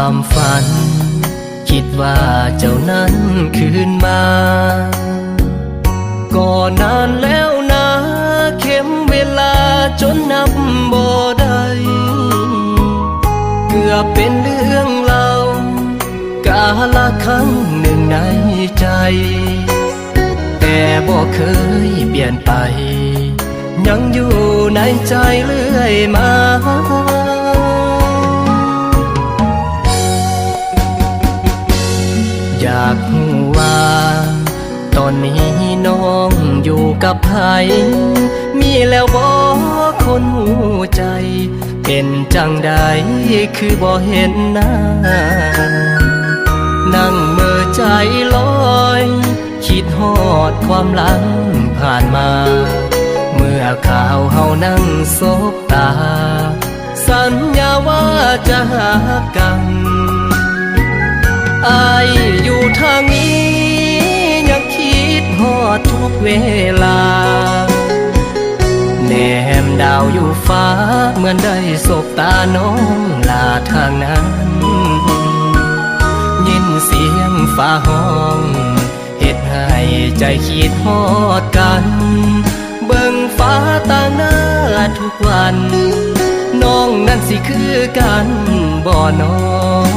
ความฝันคิดว่าเจ้านั้นคืนมาก็นานแล้วนะเข็มเวลาจนนับบ่ได้เกือบเป็นเรื่องเล่ากาลครั้งหนึ่งในใจแต่บ่เคยเปลี่ยนไปยังอยู่ในใจเรื่อยมาอยากรู้ว่าตอนนี้น้องอยู่กับใครมีแล้วบ่คนหูใจเป็นจังใดคือบ่เห็นหน้านั่งเมื่อใจลอยคิดฮอดความหลังผ่านมาเมื่อข่าวเฮานั่งสบตาสัญญาว่าจะหากันอายอยู่ทางนี้ยังคิดฮอดทุกเวลาแนมดาวอยู่ฟ้าเหมือนได้สบตาน้องลาทางนั้นยินเสียงฟ้าห้องเฮ็ดให้ใจคิดฮอดกันเบิ่งฟ้าต่างหน้าทุกวันน้องนั้นสิคือกันบ่น้อง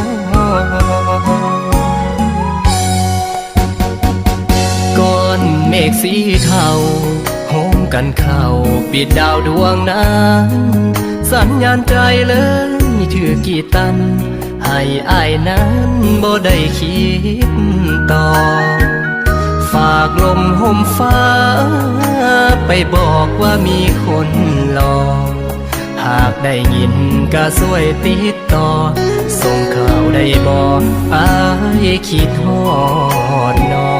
ก้อนเมฆสีเทาโฮมกันเข้าปิดดาวดวงนั้นสัญญาณใจเลยถือกี่ตันให้อายนั้นบ่ได้คิดต่อฝากลมห่มฟ้าไปบอกว่ามีคนรอหากได้ยินก็ช่วยติดต่อส่งข่าวได้บอกอายคิดฮอดน้อง